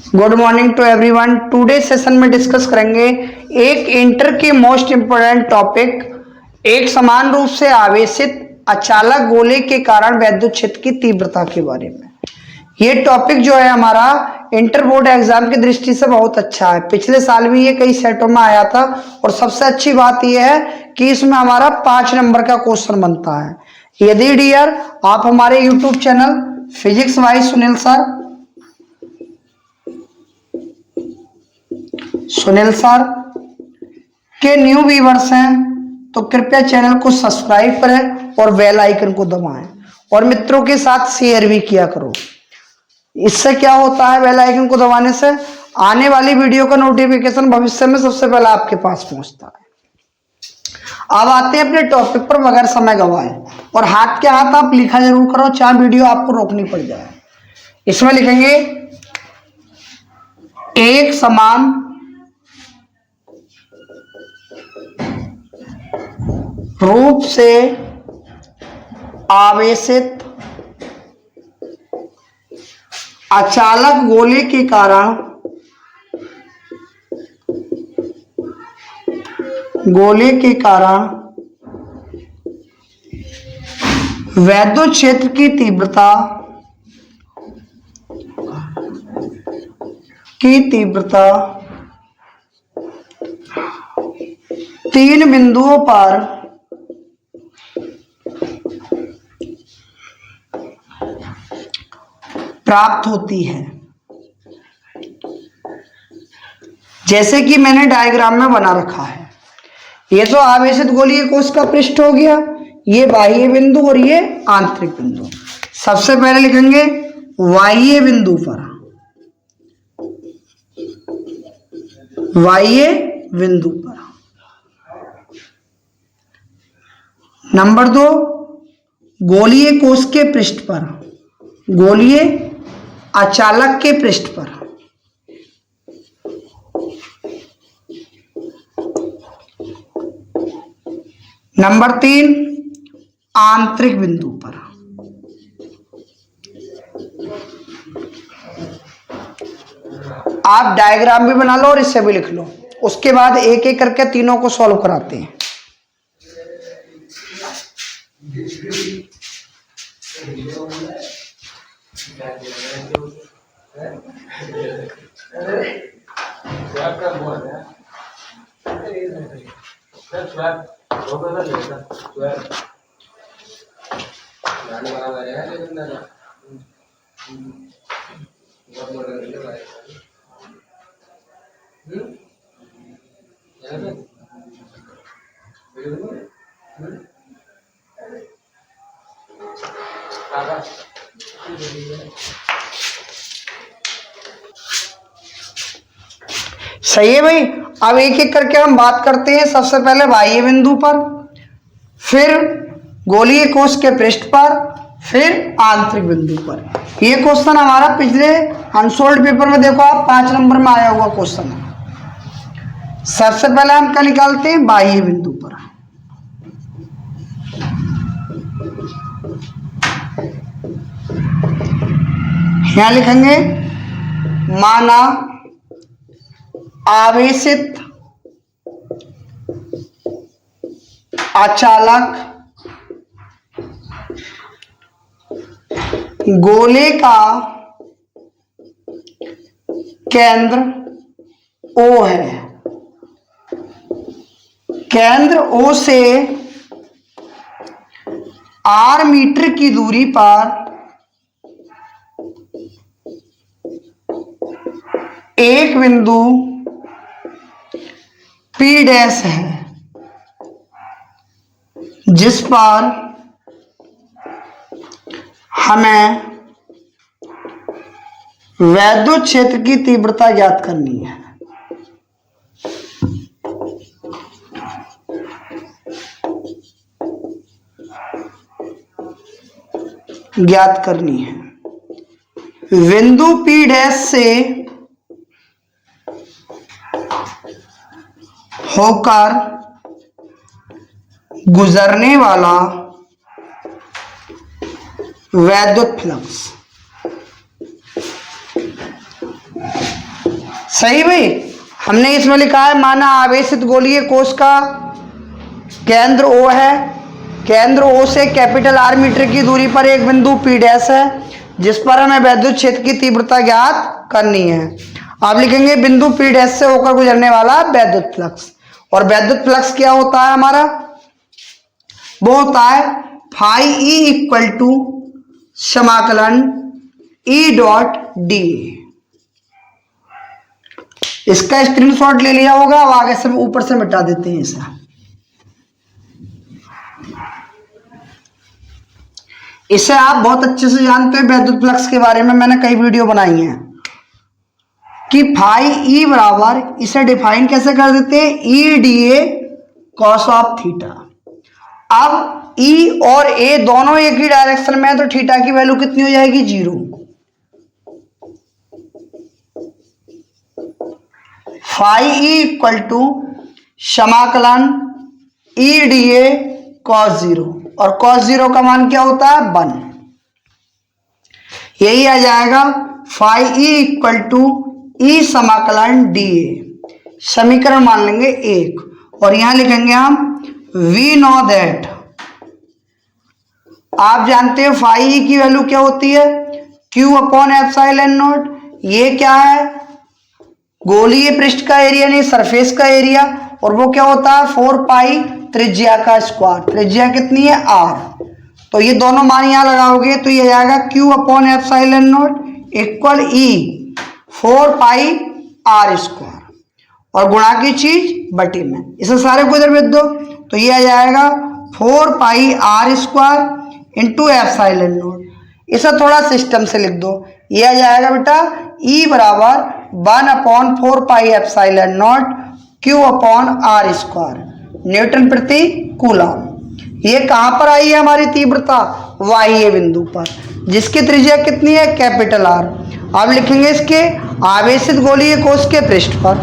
Good morning to everyone. Today session में discuss करेंगे एक इंटर के मोस्ट इंपोर्टेंट टॉपिक, एक समान रूप से आवेशित अचालक गोले के कारण वैद्युत क्षेत्र की तीव्रता के बारे में। ये टॉपिक जो है हमारा इंटर बोर्ड एग्जाम की दृष्टि से बहुत अच्छा है। पिछले साल भी ये कई सेटों में आया था और सबसे अच्छी बात यह है कि इसमें हमारा 5 नंबर का क्वेश्चन बनता है। यदि डियर आप हमारे YouTube channel physics wise Sunil sir के न्यू व्यूअर्स हैं तो कृपया चैनल को सब्सक्राइब करें और बेल आइकन को दबाएं और मित्रों के साथ शेयर भी किया करो। इससे क्या होता है, बेल आइकन को दबाने से आने वाली वीडियो का नोटिफिकेशन भविष्य में सबसे पहले आपके पास पहुंचता है। अब आते हैं अपने टॉपिक पर बगैर समय गवाए, और हाथ के हाथ आप लिखा जरूर करो, चाहे वीडियो आपको रोकनी पड़ जाए। इसमें लिखेंगे एक समान रूप से आवेशित अचालक गोले के कारण वैद्युत क्षेत्र की तीव्रता 3 बिंदुओं पर प्राप्त होती है। जैसे कि मैंने डायग्राम में बना रखा है, ये तो आवेशित गोलीय कोश का पृष्ठ हो गया, ये बाह्य बिंदु और ये आंतरिक बिंदु। सबसे पहले लिखेंगे बाह्य बिंदु पर, नंबर 2 गोलीय कोश के पृष्ठ पर, गोलीय अचालक के पृष्ठ पर। नंबर 3 आंतरिक बिंदु पर। आप डायग्राम भी बना लो और इसे भी लिख लो, उसके बाद एक एक करके तीनों को सॉल्व कराते हैं। सही है भाई। अब एक एक करके हम बात करते हैं। सबसे पहले बाह्य बिंदु पर, फिर गोलीय कोश के पृष्ठ पर, फिर आंतरिक बिंदु पर। ये क्वेश्चन हमारा पिछले अनसोल्ड पेपर में देखो आप 5 नंबर में आया हुआ क्वेश्चन है। सबसे पहले हम क्या निकालते हैं, बाह्य बिंदु पर। यहां लिखेंगे माना आवेशित अचालक गोले का केंद्र O है। केंद्र O से R मीटर की दूरी पर एक बिंदु P डैश है, जिस पर हमें वैद्युत क्षेत्र की तीव्रता ज्ञात करनी है। बिंदु P डैश से होकर गुजरने वाला वैद्युत फ्लक्स सही भाई। हमने इसमें लिखा है माना आवेशित गोलीय कोश का केंद्र O है, केंद्र O से कैपिटल R मीटर की दूरी पर एक बिंदु P डैश है जिस पर हमें वैद्युत क्षेत्र की तीव्रता ज्ञात करनी है। आप लिखेंगे बिंदु P डैश से होकर गुजरने वाला वैद्युत फ्लक्स। और वैद्युत फ्लक्स क्या होता है हमारा, वो होता है फाई E इक्वल टू समाकलन E डॉट डी। इसका स्क्रीनशॉट ले लिया होगा, अब आगे से ऊपर से मिटा देते हैं इसे। इसे आप बहुत अच्छे से जानते हैं, वैद्युत फ्लक्स के बारे में मैंने कई वीडियो बनाई हैं कि फाई E बराबर, इसे डिफाइन कैसे कर देते हैं, ई D A cos of theta. अब E और A दोनों एक ही डायरेक्शन में है तो थीटा की वैल्यू कितनी हो जाएगी, 0। फाई E इक्वल टू समाकलन ई डी ए कॉस 0, और कॉस 0 का मान क्या होता है, 1। यही आ जाएगा फाई E इक्वल टू ई समाकलन डी ए। समीकरण मान लेंगे 1 और यहां लिखेंगे हम वी नो दैट। आप जानते हो फाई E की वैल्यू क्या होती है, Q अपॉन एप्सिलॉन नॉट। ये क्या है, गोलीय पृष्ठ का एरिया नहीं, सरफेस का एरिया, और वो क्या होता है 4 पाई त्रिज्या का स्क्वायर। त्रिज्या कितनी है, r। तो ये दोनों मान यहां लगाओगे तो ये जाएगा Q upon epsilon not equal E 4 pi r square, और गुणा की चीज बटे में, इसे सारे को इधर भेज दो तो ये आ जाएगा 4 पाई r square into epsilon not. इसे थोड़ा सिस्टम से लिख दो, ये आ जाएगा बेटा E बराबर 1 upon 4 pi epsilon naught Q upon r square Newton प्रति कूलम। ये कहां पर आई है हमारी तीव्रता, बाह्य बिंदु पर, जिसकी त्रिज्या कितनी है, कैपिटल R। अब लिखेंगे इसके आवेशित गोलीय कोश के पृष्ठ पर।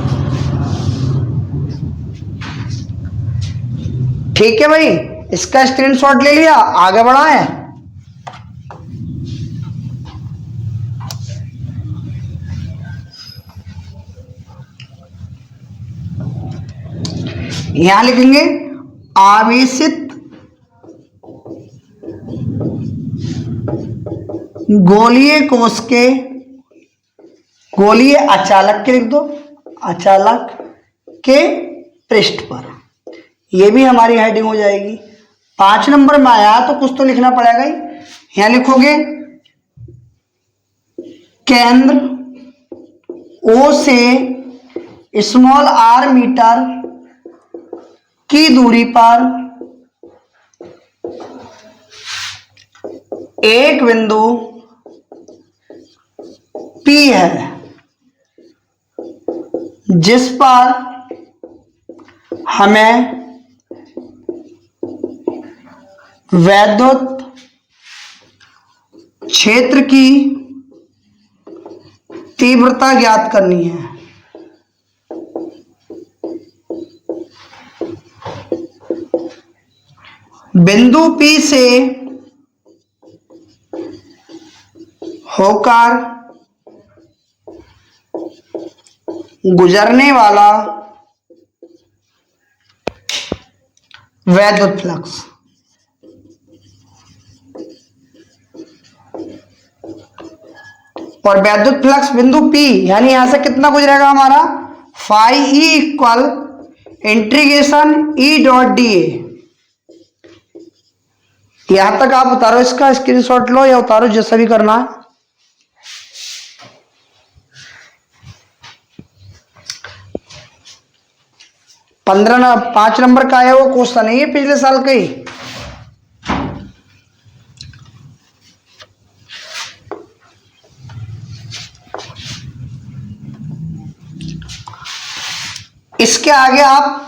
ठीक है भाई, इसका स्क्रीनशॉट ले लिया, आगे बढ़ाएं। यहां लिखेंगे आवेशित गोलीय कोश के, गोलीय अचालक के लिख दो, अचालक के पृष्ठ पर। यह भी हमारी हेडिंग हो जाएगी। 5 नंबर में आया तो कुछ तो लिखना पड़ेगा ही। यहां लिखोगे केंद्र O से स्मॉल r मीटर की दूरी पर एक बिंदु P है जिस पर हमें वैद्युत क्षेत्र की तीव्रता ज्ञात करनी है। बिंदु P से होकर गुजरने वाला वैद्युत फ्लक्स। और वैद्युत फ्लक्स बिंदु P यानी यहां से कितना गुजरेगा हमारा, phi E equal integration E dot D A. यहां तक आप उतारो, इसका स्क्रीनशॉट लो या उतारो, जैसा भी करना है। पंद्रह 5 नंबर का है, वो क्वेश्चन नहीं है पिछले साल का ही। इसके आगे आप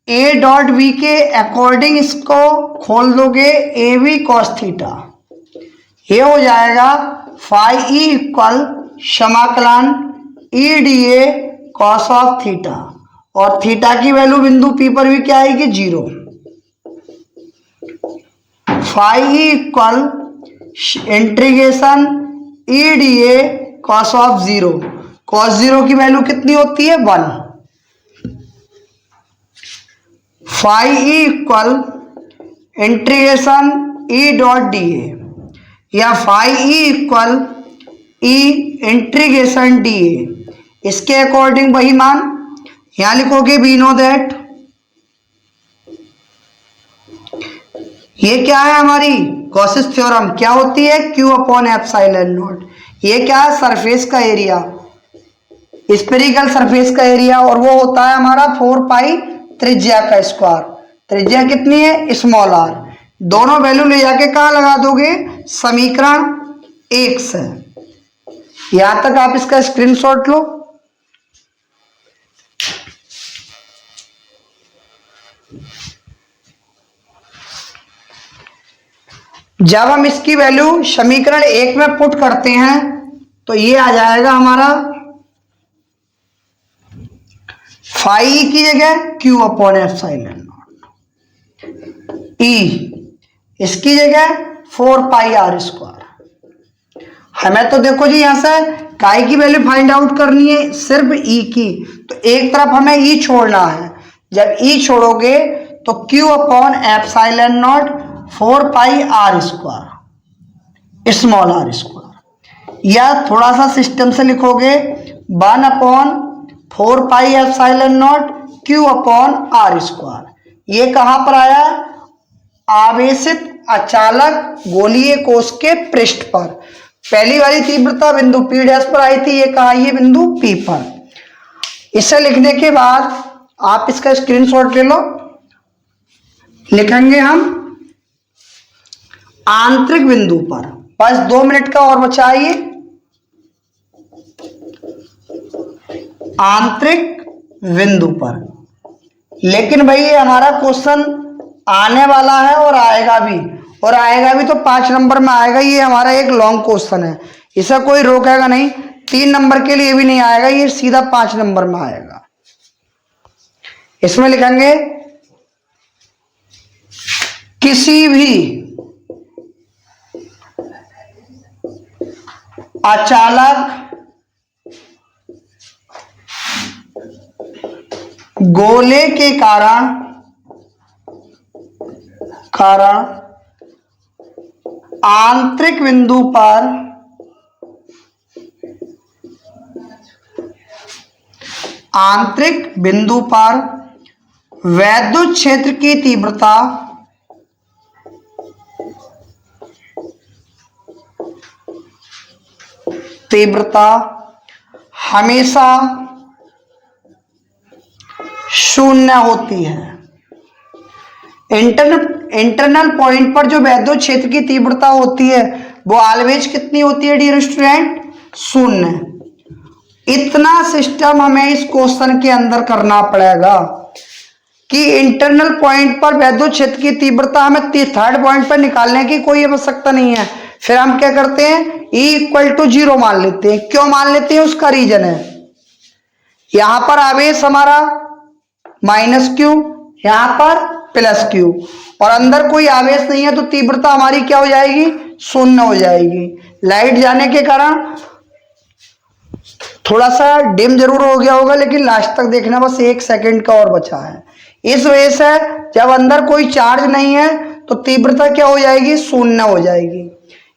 ए डॉट बी के अकॉर्डिंग इसको खोल दोगे, ए बी कॉस थीटा। ये हो जाएगा फाई ई इक्वल समाकलन E D A cos of theta, और थीटा की वैल्यू बिंदु पी पर भी क्या आएगी, 0। Phi E equal integration E D A cos of 0। cos 0 की वैल्यू कितनी होती है 1। phi e equal integration e dot D ए, या phi e equal e integration D A. इसके अकॉर्डिंग वही मान यहां लिखोगे वी नो दैट ये क्या है हमारी गॉसिस थ्योरम, क्या होती है Q अपॉन एप्सिलॉन नॉट। ये क्या है सरफेस का एरिया, स्फेरिकल सरफेस का एरिया, और वो होता है हमारा 4 पाई त्रिज्या का स्क्वायर। त्रिज्या कितनी है स्मॉल r। दोनों वैल्यू ले जाके कहाँ लगा दोगे समीकरण 1 से। यहां तक आप इसका स्क्रीनशॉट लो। जब हम इसकी वैल्यू समीकरण 1 में पुट करते हैं तो ये आ जाएगा हमारा फाई की जगह Q अपॉन एप्सिलॉन नॉट, ई इसकी जगह 4 पाई आर स्क्वायर। हमें तो देखो जी यहां से काई की वैल्यू फाइंड आउट करनी है सिर्फ ई की, तो एक तरफ हमें ई छोड़ना है। जब ई छोड़ोगे तो Q upon epsilon naught 4 pi R square small R square, या थोड़ा सा सिस्टम से लिखोगे 1 upon 4 pi epsilon naught Q upon R square. ये कहां पर आया आवेशित अचालक गोलीय कोश के पृष्ठ पर। पहली वाली तीव्रता बिंदु P डैश पर आई थी, ये कहा ये बिंदु P पर। इसे लिखने के बाद आप इसका स्क्रीनशॉट ले लो। लिखेंगे हम आंतरिक बिंदु पर, बस 2 मिनट का और बचा है। आंतरिक बिंदु पर, लेकिन भाई ये हमारा क्वेश्चन आने वाला है और आएगा भी, और आएगा भी तो 5 नंबर में आएगा। ये हमारा एक लॉन्ग क्वेश्चन है, इसे कोई रोकेगा नहीं। 3 नंबर के लिए भी नहीं आएगा, ये सीधा 5 नंबर में आएगा। इसमें लिखेंगे किसी भी अचालक गोले के कारण आंतरिक बिंदु पर वैद्युत क्षेत्र की तीव्रता हमेशा शून्य होती है। इंटरनल पॉइंट पर जो वैद्युत क्षेत्र की तीव्रता होती है वो ऑलवेज कितनी होती है डियर स्टूडेंट, शून्य। इतना सिस्टम हमें इस क्वेश्चन के अंदर करना पड़ेगा कि इंटरनल पॉइंट पर वैद्युत क्षेत्र की तीव्रता हमें थर्ड पॉइंट पर निकालने की कोई आवश्यकता नहीं है। फिर हम क्या करते हैं E इक्वल टू 0 मान लेते हैं। क्यों मान लेते हैं उसका रीजन है, यहां पर आवेश हमारा -Q, यहां पर +Q, और अंदर कोई आवेश नहीं है तो तीव्रता हमारी क्या हो जाएगी, शून्य हो जाएगी। लाइट जाने के कारण थोड़ा सा डिम जरूर हो गया होगा, लेकिन लास्ट तक देखना, बस 1 सेकंड का और बचा है। इस वजह से जब अंदर कोई चार्ज नहीं है तो तीव्रता क्या हो जाएगी, शून्य हो जाएगी।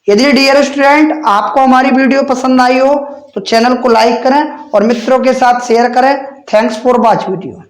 यदि डियर स्टूडेंट आपको हमारी वीडियो पसंद आई हो तो चैनल को लाइक करें और मित्रों के साथ शेयर करें। Thanks for watch video.